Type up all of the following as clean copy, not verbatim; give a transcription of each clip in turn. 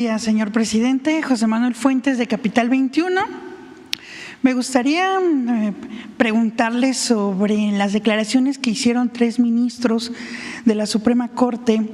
Señor presidente, José Manuel Fuentes de Capital 21. Me gustaría preguntarle sobre las declaraciones que hicieron 3 ministros de la Suprema Corte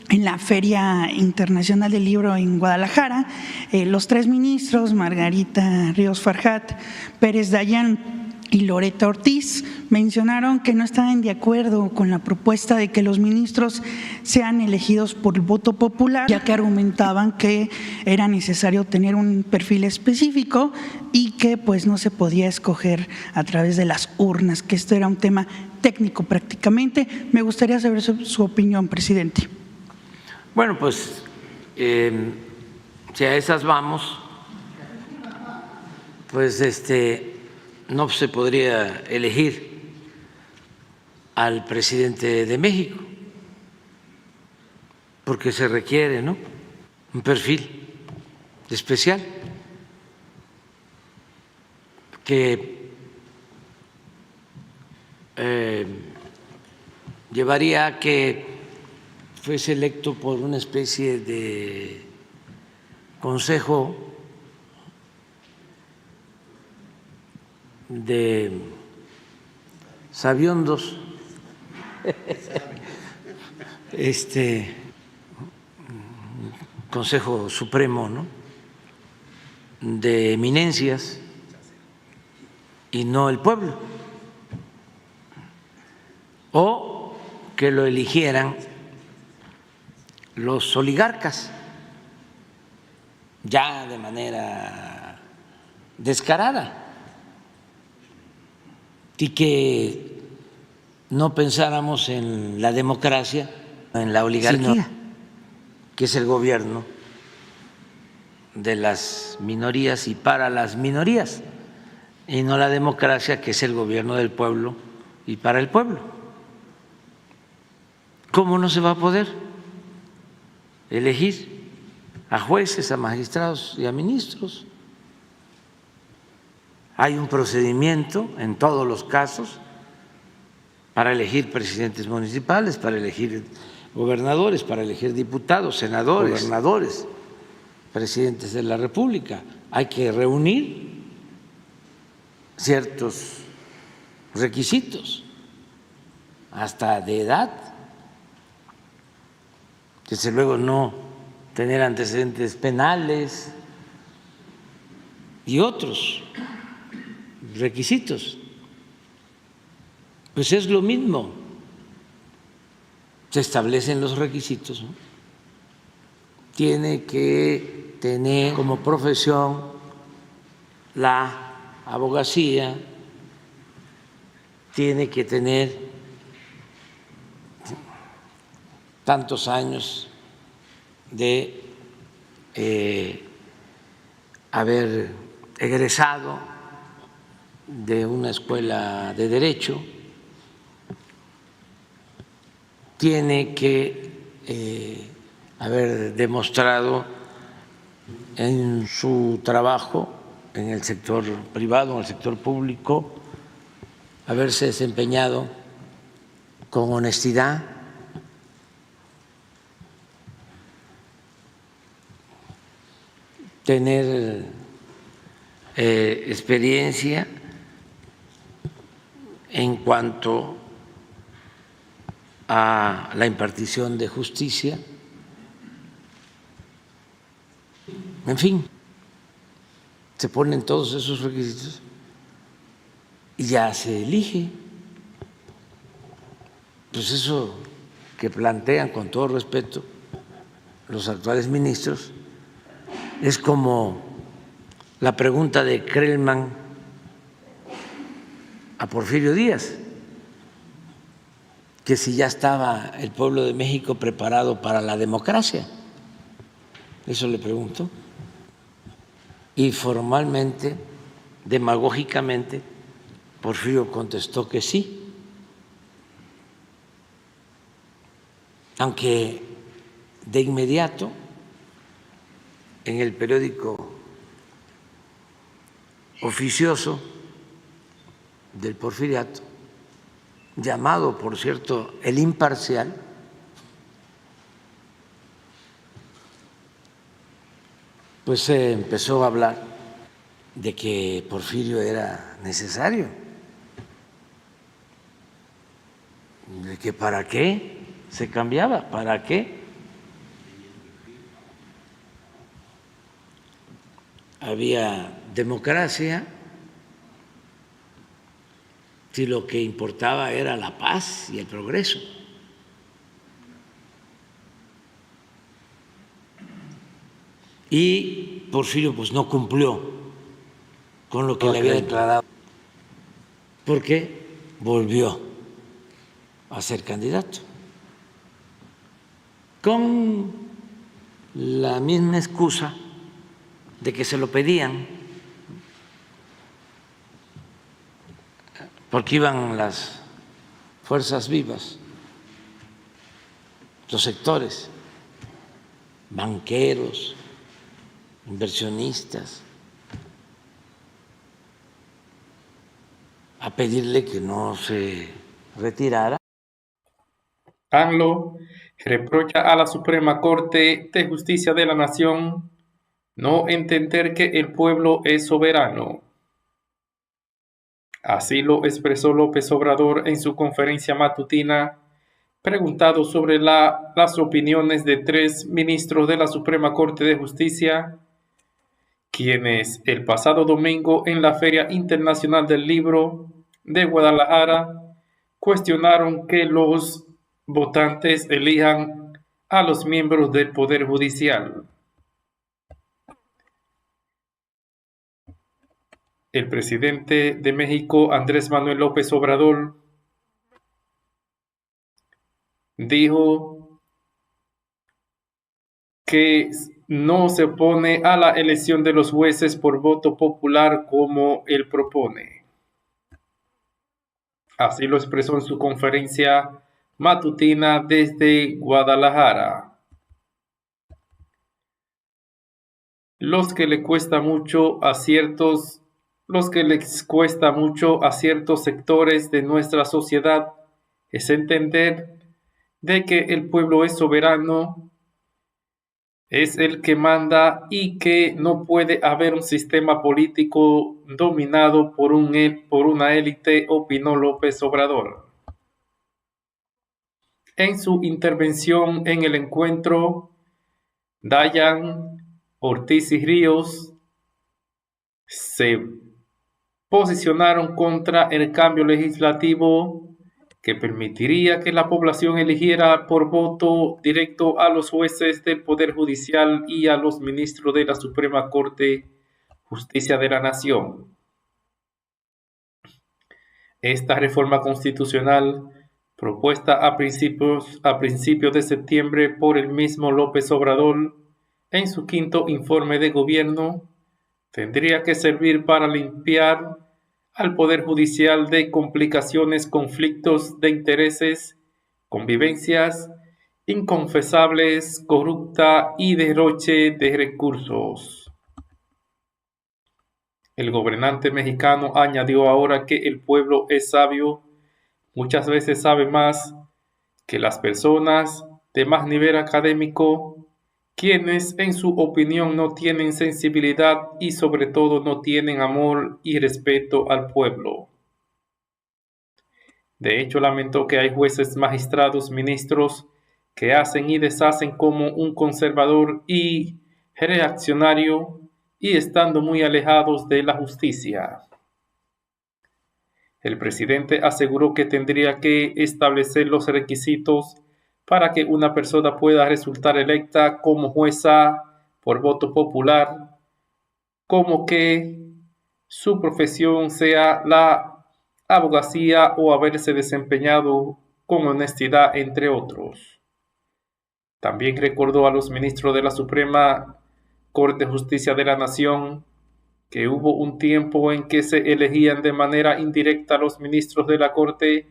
en la Feria Internacional del Libro en Guadalajara. Los 3 ministros, Margarita Ríos Farjat, Pérez Dayán y Loreta Ortiz, mencionaron que no estaban de acuerdo con la propuesta de que los ministros sean elegidos por el voto popular, ya que argumentaban que era necesario tener un perfil específico y que pues no se podía escoger a través de las urnas, que esto era un tema técnico prácticamente. Me gustaría saber su opinión, presidente. Bueno, pues si a esas vamos, pues no se podría elegir al presidente de México, porque se requiere, ¿no?, un perfil especial que llevaría a que fuese electo por una especie de consejo de sabiondos, Consejo Supremo, ¿no?, de eminencias y no el pueblo, o que lo eligieran los oligarcas ya de manera descarada, y que no pensáramos en la democracia, en la oligarquía, que es el gobierno de las minorías y para las minorías, y no la democracia, que es el gobierno del pueblo y para el pueblo. ¿Cómo no se va a poder elegir a jueces, a magistrados y a ministros? Hay un procedimiento en todos los casos para elegir presidentes municipales, para elegir gobernadores, para elegir diputados, senadores, gobernadores, presidentes de la República. Hay que reunir ciertos requisitos, hasta de edad, desde luego no tener antecedentes penales y otros requisitos. Pues es lo mismo, se establecen los requisitos, ¿no? Tiene que tener como profesión la abogacía, tiene que tener tantos años de haber egresado de una escuela de derecho, tiene que haber demostrado en su trabajo en el sector privado, en el sector público, haberse desempeñado con honestidad, tener experiencia en cuanto a la impartición de justicia, en fin, se ponen todos esos requisitos y ya se elige. Pues eso que plantean, con todo respeto, los actuales ministros, es como la pregunta de Krellman a Porfirio Díaz, que si ya estaba el pueblo de México preparado para la democracia. Eso le preguntó. Y formalmente, demagógicamente, Porfirio contestó que sí, aunque de inmediato en el periódico oficioso del Porfiriato, llamado, por cierto, El Imparcial, pues se empezó a hablar de que Porfirio era necesario, de que para qué se cambiaba, para qué había democracia, si lo que importaba era la paz y el progreso. Y Porfirio pues no cumplió con lo que le había declarado, porque volvió a ser candidato con la misma excusa de que se lo pedían, porque iban las fuerzas vivas, los sectores, banqueros, inversionistas, a pedirle que no se retirara. AMLO reprocha a la Suprema Corte de Justicia de la Nación no entender que el pueblo es soberano. Así lo expresó López Obrador en su conferencia matutina, preguntado sobre las opiniones de 3 ministros de la Suprema Corte de Justicia, quienes el pasado domingo en la Feria Internacional del Libro de Guadalajara cuestionaron que los votantes elijan a los miembros del Poder Judicial. El presidente de México, Andrés Manuel López Obrador, dijo que no se opone a la elección de los jueces por voto popular como él propone. Así lo expresó en su conferencia matutina desde Guadalajara. Los que les cuesta mucho a ciertos sectores de nuestra sociedad es entender de que el pueblo es soberano, es el que manda y que no puede haber un sistema político dominado por una élite, opinó López Obrador. En su intervención en el encuentro, Dayan Ortiz y Ríos se posicionaron contra el cambio legislativo que permitiría que la población eligiera por voto directo a los jueces del Poder Judicial y a los ministros de la Suprema Corte Justicia de la Nación. Esta reforma constitucional, propuesta a principios de septiembre por el mismo López Obrador en su 5º informe de gobierno, tendría que servir para limpiar al Poder Judicial de complicaciones, conflictos de intereses, convivencias inconfesables, corrupta y derroche de recursos. El gobernante mexicano añadió ahora que el pueblo es sabio, muchas veces sabe más que las personas de más nivel académico, quienes en su opinión no tienen sensibilidad y sobre todo no tienen amor y respeto al pueblo. De hecho, lamentó que hay jueces, magistrados, ministros que hacen y deshacen como un conservador y reaccionario y estando muy alejados de la justicia. El presidente aseguró que tendría que establecer los requisitos para que una persona pueda resultar electa como jueza por voto popular, como que su profesión sea la abogacía o haberse desempeñado con honestidad, entre otros. También recordó a los ministros de la Suprema Corte de Justicia de la Nación que hubo un tiempo en que se elegían de manera indirecta los ministros de la Corte,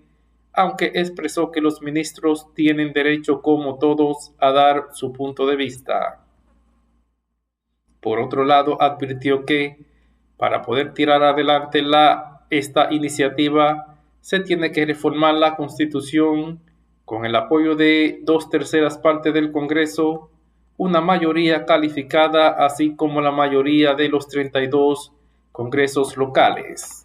aunque expresó que los ministros tienen derecho, como todos, a dar su punto de vista. Por otro lado, advirtió que para poder tirar adelante esta iniciativa se tiene que reformar la Constitución con el apoyo de 2/3 partes del Congreso, una mayoría calificada, así como la mayoría de los 32 congresos locales.